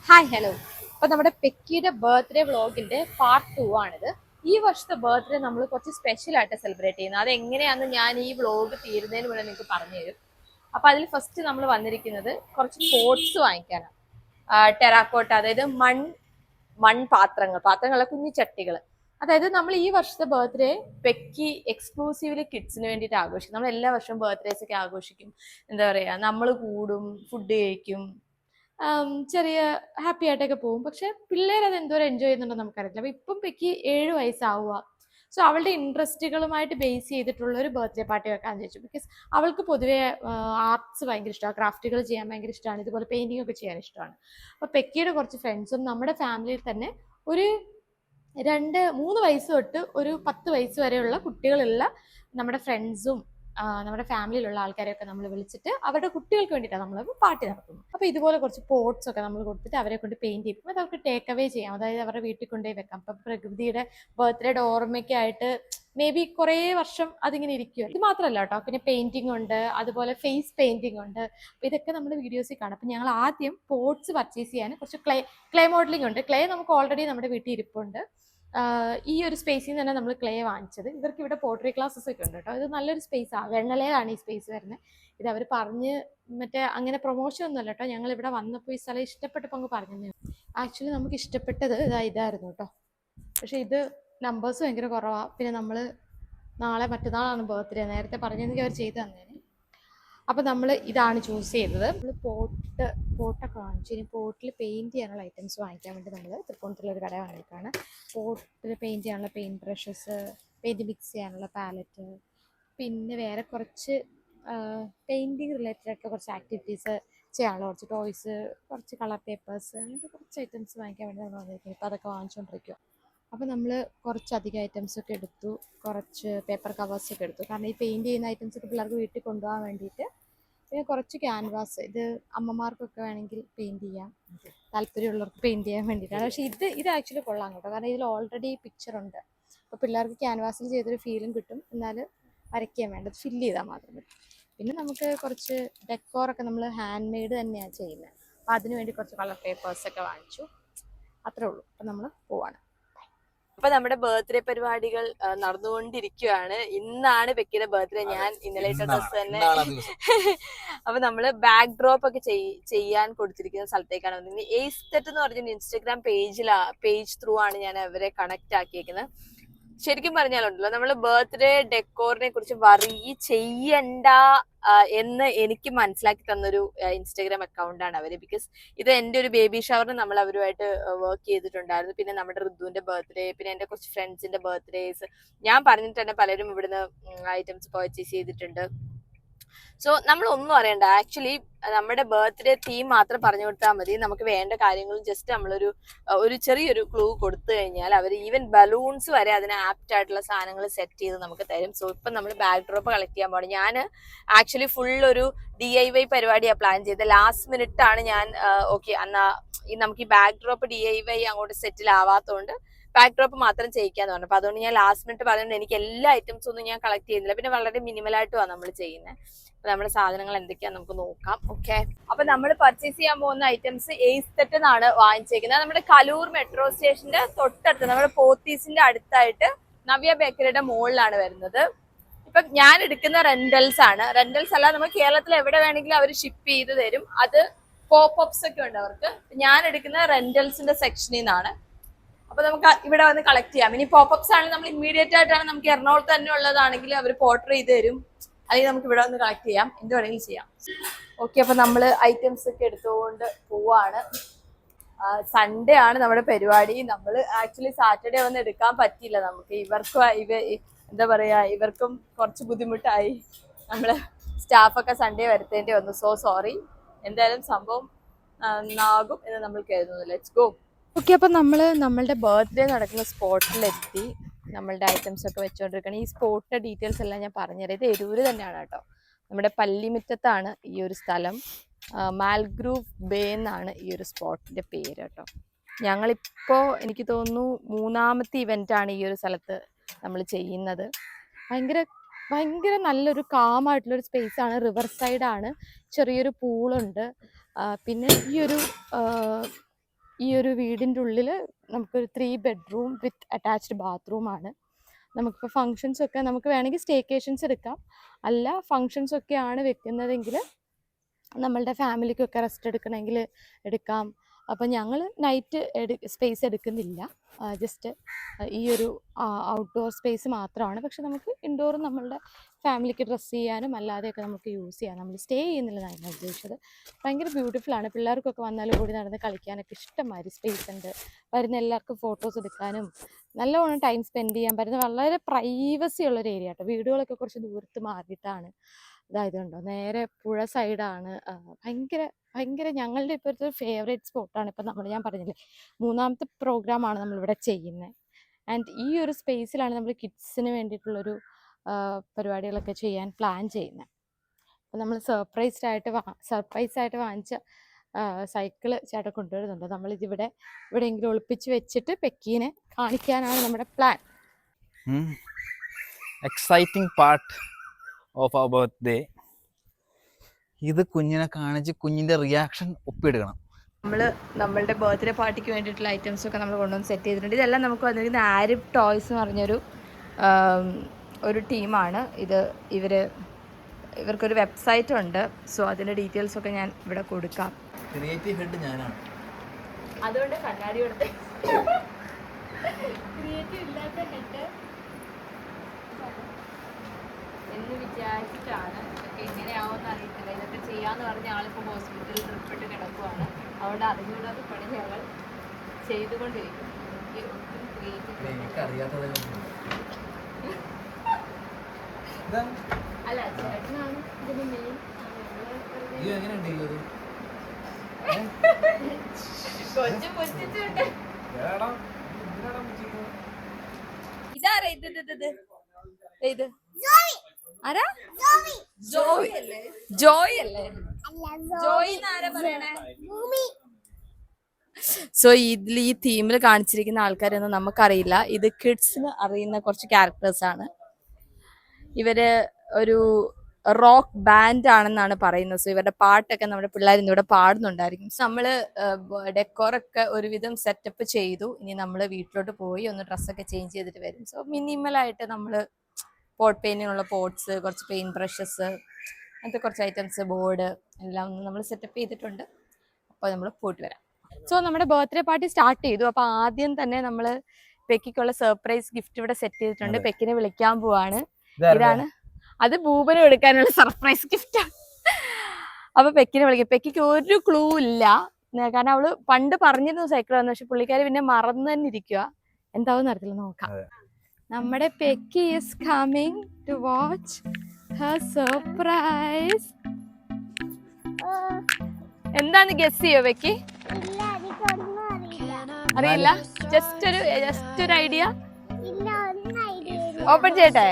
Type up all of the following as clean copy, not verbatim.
Hi hello. അപ്പോൾ നമ്മുടെ പെക്കിയുടെ birthday വ്ളോഗിന്റെ part 2 ആണിത്. ഈ വർഷത്തെ ബർത്ത്ഡേ നമ്മൾ കുറച്ച് സ്പെഷ്യൽ ആയിട്ട് സെലിബ്രേറ്റ് ചെയ്യുന്നത്. അത് എങ്ങനെയാണെന്ന് ഞാൻ ഈ വ്ളോഗ് തീരുന്നതിന് മുന്നേ നിങ്ങൾക്ക് പറഞ്ഞു തരും. അപ്പോൾ അതിൽ ഫസ്റ്റ് നമ്മൾ വന്നിരിക്കുന്നത് കുറച്ച് പോട്ട്സ് വാങ്ങിക്കാനാണ്. ടെറാക്കോട്ട, അതായത് പാത്രങ്ങളെ കുഞ്ഞു ചട്ടികൾ. അതായത് നമ്മൾ ഈ വർഷത്തെ ബർത്ത്ഡേ പെക്കി എക്സ്ക്ലൂസീവ്ലി കിഡ്സിന് വേണ്ടിയിട്ട് ആഘോഷിക്കും. നമ്മൾ എല്ലാ വർഷവും ബർത്ത്ഡേസ് ഒക്കെ ആഘോഷിക്കും. എന്താ പറയുക, നമ്മൾ കൂടും, ഫുഡ് കഴിക്കും, ചെറിയ ഹാപ്പി ആയിട്ടൊക്കെ പോകും. പക്ഷെ പിള്ളേർ അത് എന്തോരം എൻജോയ് ചെയ്യുന്നുണ്ടോ നമുക്കറിയില്ല. അപ്പൊ ഇപ്പം പെക്കി 7 വയസ്സാവുക. സോ അവളുടെ ഇൻട്രസ്റ്റുകളുമായിട്ട് ബേസ് ചെയ്തിട്ടുള്ള ഒരു ബർത്ത്ഡേ പാർട്ടി വെക്കാന്ന് ചോദിച്ചു. ബിക്കോസ് അവൾക്ക് പൊതുവെ ആർട്സ് ഭയങ്കര ഇഷ്ടമാണ്, ക്രാഫ്റ്റുകൾ ചെയ്യാൻ ഭയങ്കര ഇഷ്ടമാണ്, ഇതുപോലെ പെയിന്റിംഗ് ഒക്കെ ചെയ്യാൻ ഇഷ്ടമാണ്. അപ്പൊ പെക്കിയുടെ കുറച്ച് ഫ്രണ്ട്സും നമ്മുടെ ഫാമിലിയിൽ തന്നെ ഒരു 2-3 വയസ്സ് തൊട്ട് ഒരു 10 വയസ്സ് വരെയുള്ള കുട്ടികളുള്ള നമ്മുടെ ഫ്രണ്ട്സും നമ്മുടെ ഫാമിലിയിലുള്ള ആൾക്കാരെയൊക്കെ നമ്മൾ വിളിച്ചിട്ട് അവരുടെ കുട്ടികൾക്ക് വേണ്ടിയിട്ടാണ് നമ്മൾ പാർട്ടി നടത്തുന്നത്. അപ്പോൾ ഇതുപോലെ കുറച്ച് പോട്ട്സ് ഒക്കെ നമ്മൾ കൊടുത്തിട്ട് അവരെ കൊണ്ട് പെയിന്റ് ചെയ്യിക്കും. അത് അവർക്ക് ടേക്ക് അവേ ചെയ്യാം, അതായത് അവരുടെ വീട്ടിൽ കൊണ്ടുപോയി വെക്കാം. അപ്പം പ്രകൃതിയുടെ ബർത്ത്ഡേയുടെ ഓർമ്മയ്ക്കായിട്ട് മേ ബി കുറേ വർഷം അതിങ്ങനെ ഇരിക്കും. ഇത് മാത്രമല്ല കേട്ടോ, പിന്നെ പെയിന്റിംഗ് ഉണ്ട്, അതുപോലെ ഫേസ് പെയിന്റിംഗ് ഉണ്ട്. അപ്പോൾ ഇതൊക്കെ നമ്മൾ വീഡിയോസിൽ കാണാം. അപ്പം ഞങ്ങൾ ആദ്യം പോട്ട്സ് പർച്ചേസ് ചെയ്യാൻ കുറച്ച് ക്ലേ മോഡലിംഗ് ഉണ്ട്. ക്ലേ നമുക്ക് ഓൾറെഡി നമ്മുടെ വീട്ടിൽ ഇരിപ്പുണ്ട്. ഈ ഒരു സ്പേസിൽ നിന്ന് തന്നെ നമ്മൾ ക്ലേ വാങ്ങിച്ചത്. ഇവർക്ക് ഇവിടെ പോട്ടറി ക്ലാസ്സസ് ഒക്കെ ഉണ്ട് കേട്ടോ. ഇത് നല്ലൊരു സ്പേസാണ്, വെണ്ണലയിലാണ് ഈ സ്പേസ് വരുന്നത്. ഇത് അവർ പറഞ്ഞ് മറ്റേ അങ്ങനെ പ്രൊമോഷൻ ഒന്നുമല്ല കേട്ടോ, ഞങ്ങൾ ഇവിടെ വന്നപ്പോൾ ഈ സ്ഥലം ഇഷ്ടപ്പെട്ടപ്പോൾ അങ്ങ് പറഞ്ഞു. ആക്ച്വലി നമുക്ക് ഇഷ്ടപ്പെട്ടത് ഇതായിരുന്നു കേട്ടോ. പക്ഷെ ഇത് നമ്പേഴ്സ് ഭയങ്കര കുറവാണ്. പിന്നെ നമ്മൾ മറ്റന്നാളാണ് ബർത്ത്ഡേ, നേരത്തെ പറഞ്ഞെങ്കിൽ അവർ ചെയ്ത് തന്നേനെ. അപ്പോൾ നമ്മൾ ഇതാണ് ചൂസ് ചെയ്തത്. നമ്മൾ പോട്ടൊക്കെ വാങ്ങിച്ചു. ഇനി പോട്ടിൽ പെയിൻറ്റ് ചെയ്യാനുള്ള ഐറ്റംസ് വാങ്ങിക്കാൻ വേണ്ടി നമ്മൾ തൃപ്പൂണിത്തുറയിലൊരു കട വാങ്ങിയിട്ടാണ്. പോട്ടിൽ പെയിൻറ്റ് ചെയ്യാനുള്ള പെയിൻറ്റ് ബ്രഷസ്, പെയിൻറ്റ് മിക്സ് ചെയ്യാനുള്ള പാലറ്റ്, പിന്നെ വേറെ കുറച്ച് പെയിൻറ്റിങ് റിലേറ്റഡ് ആയിട്ടുള്ള കുറച്ച് ആക്ടിവിറ്റീസ് ചെയ്യാനുള്ള കുറച്ച് ടോയ്സ്, കുറച്ച് കളർ പേപ്പേഴ്സ്, അങ്ങനത്തെ കുറച്ച് ഐറ്റംസ് വാങ്ങിക്കാൻ വേണ്ടി നമ്മൾ വന്നിരിക്കുന്നത്. ഇപ്പോൾ അതൊക്കെ വാങ്ങിച്ചുകൊണ്ടിരിക്കുക. അപ്പോൾ നമ്മൾ കുറച്ചധികം ഐറ്റംസൊക്കെ എടുത്തു, കുറച്ച് പേപ്പർ കവേഴ്സൊക്കെ എടുത്തു. കാരണം ഈ പെയിൻറ്റ് ചെയ്യുന്ന ഐറ്റംസൊക്കെ പിള്ളേർക്ക് വീട്ടിൽ കൊണ്ടുപോകാൻ വേണ്ടിയിട്ട്. പിന്നെ കുറച്ച് ക്യാൻവാസ്, ഇത് അമ്മമാർക്കൊക്കെ വേണമെങ്കിൽ പെയിൻറ്റ് ചെയ്യാം, താല്പര്യമുള്ളവർക്ക് പെയിൻറ്റ് ചെയ്യാൻ വേണ്ടിയിട്ടാണ്. പക്ഷേ ഇത് ആക്ച്വലി കൊള്ളാം കേട്ടോ, കാരണം ഇതിൽ ഓൾറെഡി പിക്ചറുണ്ട്. അപ്പോൾ പിള്ളേർക്ക് ക്യാൻവാസിൽ ചെയ്തൊരു ഫീലും കിട്ടും, എന്നാൽ വരയ്ക്കാൻ വേണ്ടത് ഫില്ല് ചെയ്താൽ മാത്രം മതി. പിന്നെ നമുക്ക് കുറച്ച് ഡെക്കോറൊക്കെ നമ്മൾ ഹാൻഡ് മെയ്ഡ് തന്നെയാണ് ചെയ്യുന്നത്. അപ്പോൾ അതിന് വേണ്ടി കുറച്ച് കളർ പേപ്പേഴ്സൊക്കെ വാങ്ങിച്ചു. അത്രേ ഉള്ളൂ. അപ്പം നമ്മൾ പോവാണ്. അപ്പൊ നമ്മുടെ ബർത്ത്ഡേ പരിപാടികൾ നടന്നുകൊണ്ടിരിക്കുകയാണ്. ഇന്നാണ് പെക്കിയുടെ ബർത്ത്ഡേ. ഞാൻ ഇന്നലെ ഇട്ട ഡ്രസ് തന്നെ. അപ്പൊ നമ്മള് ബാക്ക് ഡ്രോപ്പ് ഒക്കെ ചെയ്യാൻ കൊടുത്തിരിക്കുന്ന സ്ഥലത്തേക്കാണ് വന്നത്. എയ്സ്റ്റെറ്റ് എന്ന് പറഞ്ഞ ഇൻസ്റ്റഗ്രാം പേജ് ത്രൂ ആണ് ഞാൻ അവരെ കണക്ട് ആക്കിയിരിക്കുന്നത്. ശരിക്കും പറഞ്ഞാലുണ്ടല്ലോ, നമ്മള് ബർത്ത്ഡേ ഡെക്കോറിനെ കുറിച്ച് വറി ചെയ്യണ്ട എന്ന് എനിക്ക് മനസ്സിലാക്കി തന്നൊരു ഇൻസ്റ്റാഗ്രാം അക്കൗണ്ടാണ് അവര്. ബിക്കോസ് ഇത് എൻ്റെ ഒരു ബേബി ഷവറിന് നമ്മൾ അവരുമായിട്ട് വർക്ക് ചെയ്തിട്ടുണ്ടായിരുന്നു. പിന്നെ നമ്മുടെ ഋതുവിന്റെ ബർത്ത്ഡേ, പിന്നെ എൻ്റെ കുറച്ച് ഫ്രണ്ട്സിന്റെ ബർത്ത്ഡേസ് ഞാൻ പറഞ്ഞിട്ട് തന്നെ പലരും ഇവിടുന്ന് ഐറ്റംസ് പർച്ചേസ് ചെയ്തിട്ടുണ്ട്. സോ നമ്മൾ ഒന്നും അറിയണ്ട. ആക്ച്വലി നമ്മുടെ ബർത്ത്ഡേ തീം മാത്രം പറഞ്ഞു കൊടുത്താൽ മതി. നമുക്ക് വേണ്ട കാര്യങ്ങളും ജസ്റ്റ് നമ്മളൊരു ചെറിയൊരു ക്ലൂ കൊടുത്തു കഴിഞ്ഞാൽ അവർ ഈവൻ ബലൂൺസ് വരെ അതിന് ആപ്റ്റ് ആയിട്ടുള്ള സാധനങ്ങൾ സെറ്റ് ചെയ്ത് നമുക്ക് തരും. സോ ഇപ്പം നമ്മൾ ബാക്ക് ഡ്രോപ്പ് കളക്ട് ചെയ്യാൻ പോകണം. ഞാൻ ആക്ച്വലി ഫുൾ ഒരു DIY പരിപാടിയാണ് പ്ലാൻ ചെയ്തത്. ലാസ്റ്റ് മിനിറ്റ് ആണ് ഞാൻ ഓക്കെ എന്നാ നമുക്ക് ഈ ബാക്ക് ഡ്രോപ്പ് DIY അങ്ങോട്ട് സെറ്റിൽ ആവാത്തതുകൊണ്ട് ബാക്ക് ഡ്രോപ്പ് മാത്രം ചെയ്യിക്കാന്ന് പറഞ്ഞു. അപ്പൊ അതുകൊണ്ട് ഞാൻ ലാസ്റ്റ് മിനിറ്റ് പറഞ്ഞുകൊണ്ട് എനിക്ക് എല്ലാ ഐറ്റംസും ഒന്നും ഞാൻ കളക്ട് ചെയ്യുന്നില്ല. പിന്നെ വളരെ മിനിമലായിട്ടുമാണ് നമ്മൾ ചെയ്യുന്നത്. അപ്പൊ നമ്മുടെ സാധനങ്ങൾ എന്തൊക്കെയാ നമുക്ക് നോക്കാം. ഓക്കെ, അപ്പൊ നമ്മൾ പർച്ചേസ് ചെയ്യാൻ പോകുന്ന ഐറ്റംസ് എയ്സ്റ്റെറ്റ് എന്നാണ് വാങ്ങിച്ചേക്കുന്നത്. നമ്മുടെ കലൂർ മെട്രോ സ്റ്റേഷന്റെ തൊട്ടടുത്ത്, നമ്മുടെ പോത്തീസിന്റെ അടുത്തായിട്ട് നവ്യ ബേക്കറിയുടെ മുകളിലാണ് വരുന്നത്. ഇപ്പൊ ഞാൻ എടുക്കുന്ന റെന്റൽസ് ആണ്. റെന്റൽസ് അല്ല, നമ്മൾ കേരളത്തിൽ എവിടെ വേണമെങ്കിലും അവർ ഷിപ്പ് ചെയ്ത് തരും. അത് പോപ്പ്സ് ഒക്കെ ഉണ്ട് അവർക്ക്. ഞാൻ എടുക്കുന്ന റെന്റൽസിന്റെ സെക്ഷനിൽ നിന്നാണ്. അപ്പൊ നമുക്ക് ഇവിടെ വന്ന് കളക്ട് ചെയ്യാം. ഇനി പോപ്പ്സ് ആണെങ്കിൽ നമ്മൾ ഇമ്മീഡിയറ്റ് ആയിട്ടാണ്, നമുക്ക് എറണാകുളത്ത് തന്നെ ഉള്ളതാണെങ്കിൽ അവർ പോർട്ടർ ചെയ്ത് തരും. അല്ലെങ്കിൽ നമുക്ക് ഇവിടെ വന്ന് കളക്ട് ചെയ്യാം, എന്ത് വേണമെങ്കിലും ചെയ്യാം. ഓക്കെ, അപ്പൊ നമ്മൾ ഐറ്റംസ് ഒക്കെ എടുത്തുകൊണ്ട് പോവാണ്. സൺഡേ ആണ് നമ്മുടെ പരിപാടി. നമ്മൾ ആക്ച്വലി സാറ്റർഡേ വന്ന് എടുക്കാൻ പറ്റിയില്ല. നമുക്ക് എന്താ പറയാ, ഇവർക്കും കുറച്ച് ബുദ്ധിമുട്ടായി. നമ്മള് സ്റ്റാഫൊക്കെ സൺഡേ വരുത്തേണ്ടി വന്നു. So sorry. എന്തായാലും സംഭവം നന്നാകും എന്ന് നമ്മൾ കരുതുന്നു. Let's go. ഓക്കെ, അപ്പം നമ്മൾ നമ്മളുടെ ബർത്ത്ഡേ നടക്കുന്ന സ്പോട്ടിലെത്തി നമ്മളുടെ ഐറ്റംസ് ഒക്കെ വെച്ചുകൊണ്ടിരിക്കണം. ഈ സ്പോട്ടിന്റെ ഡീറ്റെയിൽസ് എല്ലാം ഞാൻ പറഞ്ഞുതരാം. ഇത് എരൂര് തന്നെയാണ് കേട്ടോ. നമ്മുടെ പള്ളിമുറ്റത്താണ് ഈ ഒരു സ്ഥലം. മാൽഗ്രൂവ് ബേ എന്നാണ് ഈ ഒരു സ്പോട്ടിന്റെ പേര് കേട്ടോ. ഞങ്ങളിപ്പോൾ എനിക്ക് തോന്നുന്നു 3ാമത്തെ ഇവൻ്റാണ് ഈ ഒരു സ്ഥലത്ത് നമ്മൾ ചെയ്യുന്നത്. ഭയങ്കര നല്ലൊരു കാമായിട്ടുള്ളൊരു സ്പേസാണ്. റിവർ സൈഡാണ്, ചെറിയൊരു പൂളുണ്ട്. പിന്നെ ഈ ഒരു ഈ ഒരു വീടിൻ്റെ ഉള്ളിൽ നമുക്കൊരു 3 ബെഡ്റൂം വിത്ത് അറ്റാച്ച്ഡ് ബാത്റൂമാണ്. നമുക്കിപ്പോൾ ഫങ്ഷൻസൊക്കെ നമുക്ക് വേണമെങ്കിൽ സ്റ്റേക്കേഷൻസ് എടുക്കാം, അല്ല ഫങ്ഷൻസൊക്കെയാണ് വെക്കുന്നതെങ്കിൽ നമ്മളുടെ ഫാമിലിക്കൊക്കെ റെസ്റ്റ് എടുക്കണമെങ്കിൽ എടുക്കാം. അപ്പം ഞങ്ങൾ നൈറ്റ് സ്പേസ് എടുക്കുന്നില്ല, ജസ്റ്റ് ഈ ഒരു ഔട്ട്ഡോർ സ്പേസ് മാത്രമാണ്. പക്ഷെ നമുക്ക് ഇൻഡോറും നമ്മളുടെ ഫാമിലിക്ക് ഡ്രസ്സ് ചെയ്യാനും അല്ലാതെയൊക്കെ നമുക്ക് യൂസ് ചെയ്യാം. നമ്മൾ സ്റ്റേ ചെയ്യുന്നില്ലെന്നാണ് ഞാൻ ഉദ്ദേശിച്ചത്. ഭയങ്കര ബ്യൂട്ടിഫുള്ളാണ്. പിള്ളേർക്കൊക്കെ വന്നാലും കൂടി നടന്ന് കളിക്കാനൊക്കെ ഇഷ്ടംമാതിരി സ്പേസ് ഉണ്ട്. വരുന്ന എല്ലാവർക്കും ഫോട്ടോസ് എടുക്കാനും നല്ലവണ്ണം ടൈം സ്പെൻഡ് ചെയ്യാൻ പറ്റുന്ന വളരെ പ്രൈവസി ഉള്ളൊരു ഏരിയ കേട്ടോ. വീടുകളൊക്കെ കുറച്ച് ദൂരത്ത് മാറിയിട്ടാണ്. ഇതായതുണ്ടോ നേരെ പുഴ സൈഡാണ്. ഭയങ്കര ഞങ്ങളുടെ ഇപ്പോഴത്തെ ഫേവറേറ്റ് സ്പോട്ടാണ്. ഇപ്പം ഞാൻ പറഞ്ഞില്ലേ 3ാമത്തെ പ്രോഗ്രാമാണ് നമ്മളിവിടെ ചെയ്യുന്നത്. ആൻഡ് ഈ ഒരു സ്പേസിലാണ് നമ്മൾ കിഡ്സിന് വേണ്ടിയിട്ടുള്ളൊരു പരിപാടികളൊക്കെ ചെയ്യാൻ പ്ലാൻ ചെയ്യുന്നത്. അപ്പം നമ്മൾ സർപ്രൈസായിട്ട് വാങ്ങിച്ച സൈക്കിള് ചേട്ടൻ കൊണ്ടുവരുന്നുണ്ട്. നമ്മളിതിവിടെ എവിടെയെങ്കിലും ഒളിപ്പിച്ച് വെച്ചിട്ട് പെക്കീനെ കാണിക്കാനാണ് നമ്മുടെ plan. Exciting part of our birthday. ഇത് കുഞ്ഞിനെ കാണിച്ച് കുഞ്ഞിൻ്റെ റിയാക്ഷൻ ഒപ്പിയെടുക്കണം. നമ്മളുടെ ബർത്ത്ഡേ പാർട്ടിക്ക് വേണ്ടിയിട്ടുള്ള ഐറ്റംസ് ഒക്കെ നമ്മൾ കൊണ്ടുവന്ന് സെറ്റ് ചെയ്തിട്ടുണ്ട്. ഇതെല്ലാം നമുക്ക് വന്നിരിക്കുന്ന ആരിഫ് ടോയ്സ് എന്ന് പറഞ്ഞൊരു ടീമാണ്. ഇവർക്കൊരു വെബ്സൈറ്റ് ഉണ്ട്. സോ അതിൻ്റെ ഡീറ്റെയിൽസ് ഒക്കെ ഞാൻ ഇവിടെ കൊടുക്കാം. ക്രിയേറ്റീവ് ഹെഡ് ഞാനാണ്, അതുകൊണ്ട് കണ്ണാടി കൊടുത്ത് ക്രിയേറ്റീവ് ഇല്ലാത്ത ഹെഡ് എന്ന് വിചാരിച്ചിട്ടാണ്. ഇതൊക്കെ എങ്ങനെയാവുമെന്ന് അറിയത്തില്ല. ഇതൊക്കെ ചെയ്യാന്ന് പറഞ്ഞ ആളിപ്പോൾ ഹോസ്പിറ്റലിൽ ട്രിപ്പിട്ട് കിടക്കുവാണ്. അതുകൊണ്ട് അറിഞ്ഞൂടാത്ത പണി ഞങ്ങൾ ചെയ്തുകൊണ്ടിരിക്കും. എനിക്ക് ഒട്ടും അല്ല, ചേട്ടനാണ് ഇതിന് മെയിൻ. കൊച്ചു പൊച്ചിട്ടുണ്ട്. ഇതാരാ ഇത് ആരാ? ജോയ് അല്ലേ? ജോയ് എന്നാരാ പറയണേ? സോ ഇതിൽ ഈ തീമിൽ കാണിച്ചിരിക്കുന്ന ആൾക്കാരൊന്നും നമുക്കറിയില്ല. ഇത് കിഡ്സിന് അറിയുന്ന കുറച്ച് ക്യാരക്ടേഴ്സ് ആണ്. ഇവര് ഒരു റോക്ക് ബാൻഡ് ആണെന്നാണ് പറയുന്നത്. സോ ഇവരുടെ പാട്ടൊക്കെ നമ്മുടെ പിള്ളേർ ഇന്നിവിടെ പാടുന്നുണ്ടായിരിക്കും. സോ നമ്മള് ഡെക്കോറൊക്കെ ഒരുവിധം സെറ്റപ്പ് ചെയ്തു. ഇനി നമ്മൾ വീട്ടിലോട്ട് പോയി ഒന്ന് ഡ്രസ്സൊക്കെ ചേഞ്ച് ചെയ്തിട്ട് വരും. സോ മിനിമലായിട്ട് നമ്മള് പോട്ട് പെയിന്റിനുള്ള പോട്ട്സ്, കുറച്ച് പെയിന്റ് ബ്രഷസ്, അങ്ങനത്തെ കുറച്ച് ഐറ്റംസ്, ബോർഡ് എല്ലാം നമ്മൾ സെറ്റപ്പ് ചെയ്തിട്ടുണ്ട്. അപ്പോൾ നമ്മൾ പോയിട്ട് വരാം. സോ നമ്മുടെ ബർത്ത്ഡേ പാർട്ടി സ്റ്റാർട്ട് ചെയ്തു. അപ്പോൾ ആദ്യം തന്നെ നമ്മൾ പെക്കിക്കുള്ള സർപ്രൈസ് ഗിഫ്റ്റ് ഇവിടെ സെറ്റ് ചെയ്തിട്ടുണ്ട്. പെക്കിനെ വിളിക്കാൻ പോവാണ്. ഇതാണ് അത് ഭൂപനം എടുക്കാനുള്ള സർപ്രൈസ് ഗിഫ്റ്റ്. അപ്പൊ പെക്കിനെ വിളിക്കും. പെക്കിക്ക് ഒരു ക്ലൂ ഇല്ല, കാരണം അവള് പണ്ട് പറഞ്ഞിരുന്നു സൈക്കിൾ വന്നു. പക്ഷെ പുള്ളിക്കാരി പിന്നെ മറന്നു തന്നെ ഇരിക്കുക. എന്താവും അറിയത്തില്ല, നോക്കാം. നമ്മുടെ Pekki is coming to watch her surprise. എന്താന്ന് ഗസ് ചെയ്യോ പെക്കി? അറിയില്ല, ജസ്റ്റ് ഒരു ഐഡിയ. ഓപ്പൺ ചെയ്യട്ടെ?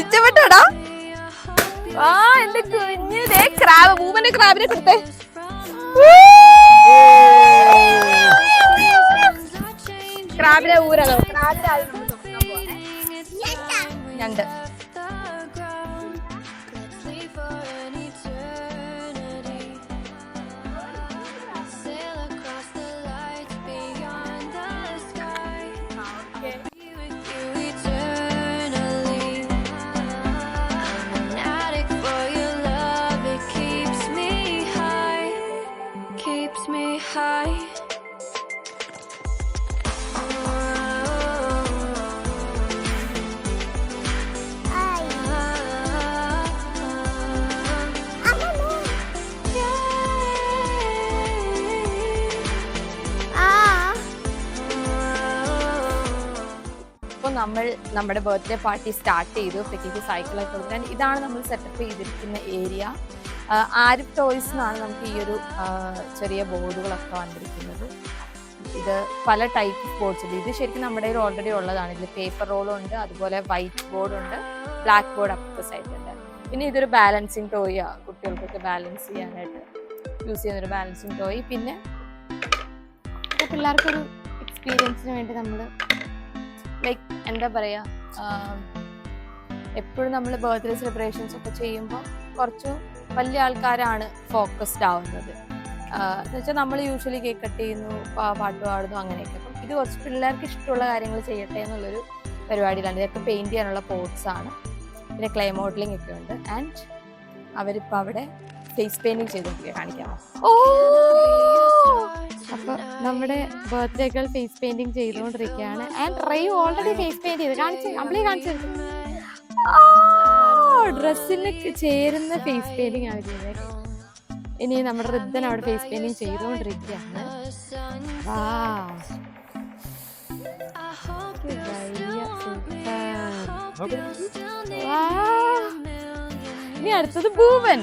ഇഷ്ടപ്പെട്ടാടാ? ആ എന്റെ കുഞ്ഞ് ക്രാബ്, ഭൂമന്റെ ക്രാബിനെ കൊടുത്തേ. ക്രാബിനെ ഊരാണോ? ഞണ്ട്. നമ്മൾ നമ്മുടെ ബർത്ത്ഡേ പാർട്ടി സ്റ്റാർട്ട് ചെയ്തു. പെക്കിക്ക് സൈക്കിളൊക്കെ കൊടുക്കാൻ. ഇതാണ് നമ്മൾ സെറ്റപ്പ് ചെയ്തിരിക്കുന്ന ഏരിയ. ആരിഫ് ടോയ്സ് എന്നാണ് നമുക്ക് ഈ ഒരു ചെറിയ ബോർഡുകളൊക്കെ വന്നിരിക്കുന്നത്. ഇത് പല ടൈപ്പ് ബോർഡ്സ് ഉണ്ട്. ഇത് ശരിക്കും നമ്മുടെ കയ്യിൽ ഓൾറെഡി ഉള്ളതാണ്. ഇതിൽ പേപ്പർ റോളും ഉണ്ട്, അതുപോലെ വൈറ്റ് ബോർഡ് ഉണ്ട്, ബ്ലാക്ക് ബോർഡ് അപ്പുറത്തെ സൈഡിലുണ്ട്. പിന്നെ ഇതൊരു ബാലൻസിങ് ടോയാണ്, കുട്ടികൾക്കൊക്കെ ബാലൻസ് ചെയ്യാനായിട്ട് യൂസ് ചെയ്യുന്നൊരു ബാലൻസിങ് ടോയ്. പിന്നെ പിള്ളേർക്കൊരു എക്സ്പീരിയൻസിന് വേണ്ടി നമ്മൾ ലൈക്ക് എന്താ പറയുക, എപ്പോഴും നമ്മൾ ബർത്ത്ഡേ സെലിബ്രേഷൻസ് ഒക്കെ ചെയ്യുമ്പോൾ കുറച്ച് വലിയ ആൾക്കാരാണ് ഫോക്കസ്ഡ് ആവുന്നത്. എന്ന് വെച്ചാൽ നമ്മൾ യൂഷ്വലി കേക്ക് കട്ട് ചെയ്യുന്നു, പാട്ട് പാടുന്നു, അങ്ങനെയൊക്കെ. അപ്പം ഇത് കുറച്ച് പിള്ളേർക്ക് ഇഷ്ടമുള്ള കാര്യങ്ങൾ ചെയ്യട്ടെ എന്നുള്ളൊരു പരിപാടിയിലാണ്. ഇതൊക്കെ പെയിൻറ് ചെയ്യാനുള്ള പോട്ട്സ് ആണ്, പിന്നെ ക്ലേ മോഡലിംഗ് ഒക്കെ ഉണ്ട്. ആൻഡ് അവരിപ്പോൾ അവിടെ ഫേസ് പെയിന്റിങ് ചെയ്തോണ്ടിരിക്കുക, കാണിക്കാം. ഓ, അപ്പൊ നമ്മുടെ ബർത്ത്ഡേ ഗേൾ ഫേസ് പെയിന്റിങ് ചെയ്തുകൊണ്ടിരിക്കുകയാണ്. ആൻഡ് റൈ ഓൾറെഡി ഫേസ് പെയിന്റ് ചെയ്ത് കാണിച്ചു. ഡ്രസ്സിന് ചേരുന്ന ഫേസ് പെയിന്റിങ് ആണ് ചെയ്തത്. ഇനി നമ്മുടെ റിദ്ധൻ അവിടെ ഫേസ് പെയിന്റിങ് ചെയ്തുകൊണ്ടിരിക്കുകയാണ്. ഇനി അടുത്തത് ഭൂവൻ.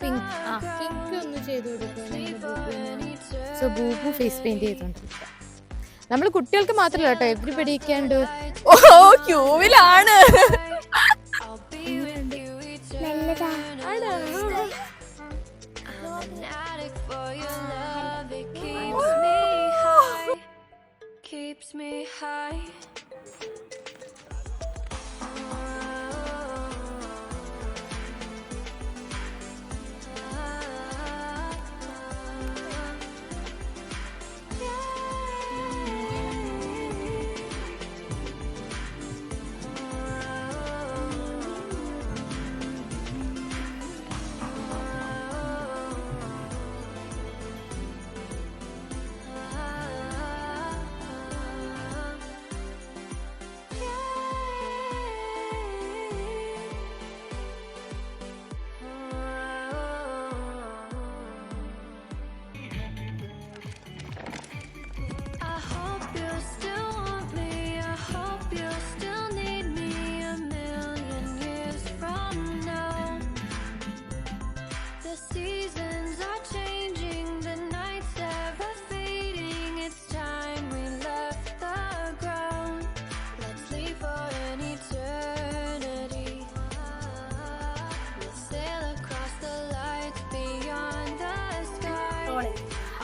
പിങ്ക് ഒന്ന് ചെയ്ത് കൊടുക്കും. സോ ബൂബു ഫേസ് പെയിന്റ് ചെയ്തോണ്ടിരിക്കുക. നമ്മൾ കുട്ടികൾക്ക് മാത്രമല്ല കേട്ടോ, എവരിബഡി ക്യാൻ ഡു. ഓ, ക്യൂവിലാണ്. Keeps me high.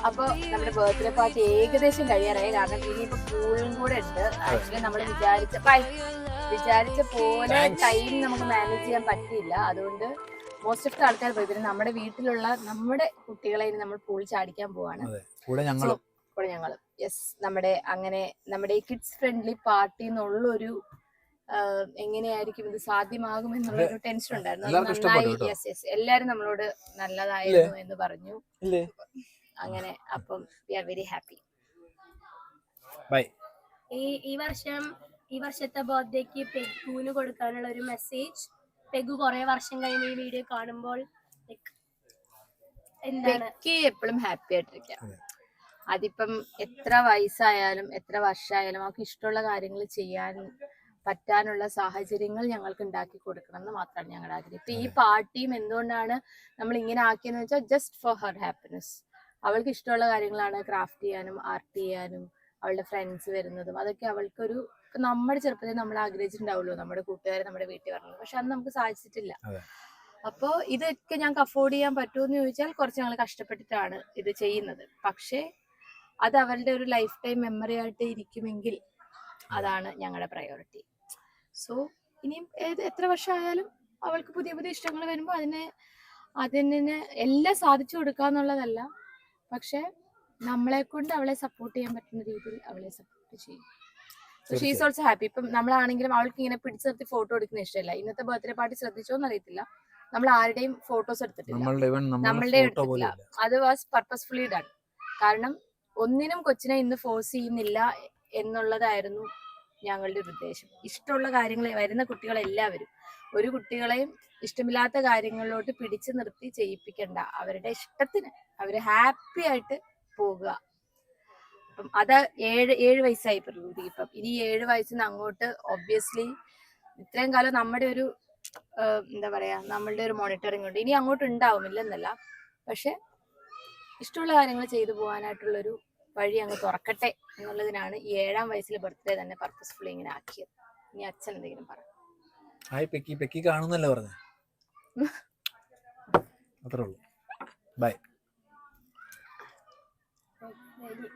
അപ്പൊ നമ്മുടെ ബർത്ത്ഡേ പാർട്ടി ഏകദേശം കഴിയാറായി. കാരണം ഇനിയിപ്പോ പൂളും കൂടെ ഉണ്ട്. ആക്ച്വലി നമ്മൾ വിചാരിച്ച പോലെ ടൈം നമുക്ക് മാനേജ് ചെയ്യാൻ പറ്റിയില്ല. അതുകൊണ്ട് മോസ്റ്റ് ഓഫ് ദ ആൾക്കാർ പോയി. പിന്നെ നമ്മുടെ വീട്ടിലുള്ള നമ്മുടെ കുട്ടികളെ ഇനി നമ്മൾ പൂൾ ചാടിക്കാൻ പോവാണ്. കൂടെ ഞങ്ങളും യെസ്, നമ്മുടെ ഈ കിഡ്സ് ഫ്രണ്ട്ലി പാർട്ടി എന്നുള്ളൊരു എങ്ങനെയായിരിക്കും ഇത് സാധ്യമാകും എന്നുള്ളൊരു ടെൻഷൻ ഉണ്ടായിരുന്നു. നന്നായി, യെസ് യെസ്, എല്ലാരും നമ്മളോട് നല്ലതായിരുന്നു എന്ന് പറഞ്ഞു. അങ്ങനെ അപ്പം വി ആർ വെരി ഹാപ്പി. ഈ വർഷത്തെ ബർത്ത്ഡേക്ക് പെഗുവിന് കൊടുക്കാനുള്ള ഒരു മെസ്സേജ്. പെഗു കുറെ വർഷം കഴിഞ്ഞ് ഈ വീഡിയോ കാണുമ്പോൾ എപ്പോഴും ഹാപ്പി ആയിട്ടിരിക്കാം. അതിപ്പം എത്ര വയസ്സായാലും എത്ര വർഷമായാലും അവർക്ക് ഇഷ്ടമുള്ള കാര്യങ്ങൾ ചെയ്യാൻ പറ്റാനുള്ള സാഹചര്യങ്ങൾ ഞങ്ങൾക്ക് ഉണ്ടാക്കി കൊടുക്കണം എന്ന് മാത്രമാണ് ഞങ്ങളുടെ ആഗ്രഹം. ഇപ്പൊ ഈ പാർട്ടിയും എന്തുകൊണ്ടാണ് നമ്മൾ ഇങ്ങനെ ആക്കിയെന്ന് വെച്ചാൽ ജസ്റ്റ് ഫോർ ഹർ ഹാപ്പിനെസ്. അവൾക്ക് ഇഷ്ടമുള്ള കാര്യങ്ങളാണ് ക്രാഫ്റ്റ് ചെയ്യാനും ആർട്ട് ചെയ്യാനും അവളുടെ ഫ്രണ്ട്സ് വരുന്നതും. അതൊക്കെ അവൾക്കൊരു, നമ്മുടെ ചെറുപ്പത്തിൽ നമ്മൾ ആഗ്രഹിച്ചിട്ടുണ്ടാവുമല്ലോ നമ്മുടെ കൂട്ടുകാരെ നമ്മുടെ വീട്ടിൽ വരുന്നത്. പക്ഷെ അന്ന് നമുക്ക് സാധിച്ചിട്ടില്ല. അപ്പോൾ ഇതൊക്കെ ഞങ്ങൾക്ക് അഫോർഡ് ചെയ്യാൻ പറ്റുമെന്ന് ചോദിച്ചാൽ കുറച്ച് ഞങ്ങൾ കഷ്ടപ്പെട്ടിട്ടാണ് ഇത് ചെയ്യുന്നത്. പക്ഷേ അത് അവരുടെ ഒരു ലൈഫ് ടൈം മെമ്മറി ആയിട്ട് ഇരിക്കുമെങ്കിൽ അതാണ് ഞങ്ങളുടെ പ്രയോറിറ്റി. സോ ഇനിയും എത്ര വർഷമായാലും അവൾക്ക് പുതിയ പുതിയ ഇഷ്ടങ്ങൾ വരുമ്പോൾ അതിനെ എല്ലാം സാധിച്ചു കൊടുക്കാന്നുള്ളതല്ല, പക്ഷെ നമ്മളെ കൊണ്ട് അവളെ സപ്പോർട്ട് ചെയ്യാൻ പറ്റുന്ന രീതിയിൽ അവളെ സപ്പോർട്ട് ചെയ്യും. So she is also happy. ഇപ്പം നമ്മളാണെങ്കിലും അവൾക്ക് ഇങ്ങനെ പിടിച്ചു നിർത്തി ഫോട്ടോ എടുക്കുന്ന ഇഷ്ടമല്ല. ഇന്നത്തെ ബർത്ത്ഡേ പാർട്ടി ശ്രദ്ധിച്ചോന്ന് അറിയത്തില്ല, നമ്മൾ ആരുടെയും ഫോട്ടോസ് എടുത്തിട്ടില്ല, നമ്മളുടെ എടുത്തിട്ടില്ല. അത് വാസ് പർപ്പസ്ഫുള്ളി ഡൺ. കാരണം ഒന്നിനും കൊച്ചിനെ ഇന്ന് ഫോഴ്സ് ചെയ്യുന്നില്ല എന്നുള്ളതായിരുന്നു ഞങ്ങളുടെ ഒരു ഉദ്ദേശം. ഇഷ്ടമുള്ള കാര്യങ്ങൾ വരുന്ന കുട്ടികളെല്ലാവരും, ഒരു കുട്ടികളെയും ഇഷ്ടമില്ലാത്ത കാര്യങ്ങളിലോട്ട് പിടിച്ചു നിർത്തി ചെയ്യിപ്പിക്കണ്ട. അവരുടെ ഇഷ്ടത്തിന് അവര് ഹാപ്പി ആയിട്ട് പോകുക. അപ്പം അത് 7 വയസ്സായി പ്രകൃതി. ഇപ്പം ഇനി 7 വയസ്സിന് അങ്ങോട്ട് ഒബ്വിയസ്ലി ഇത്രയും കാലം നമ്മുടെ ഒരു എന്താ പറയാ, നമ്മളുടെ ഒരു മോണിറ്ററിംഗ് ഉണ്ട്. ഇനി അങ്ങോട്ട് ഉണ്ടാവുമില്ലെന്നല്ല, പക്ഷെ ഇഷ്ടമുള്ള കാര്യങ്ങൾ ചെയ്തു പോകാനായിട്ടുള്ളൊരു വഴി അങ്ങ് തുറക്കട്ടെ എന്നുള്ളതിനാണ് ഈ 7-ാം വയസ്സിൽ ബർത്ത്ഡേ തന്നെ പർപ്പസ്ഫുള്ളി ഇങ്ങനെ ആക്കിയത്. ഇനി അച്ഛൻ എന്തെങ്കിലും പറ. ഹായ് പെക്കി, പെക്കി കാണുന്നല്ലേ പറഞ്ഞേ. അത്രേ ഉള്ളൂ. ബൈ. കഴിഞ്ഞു.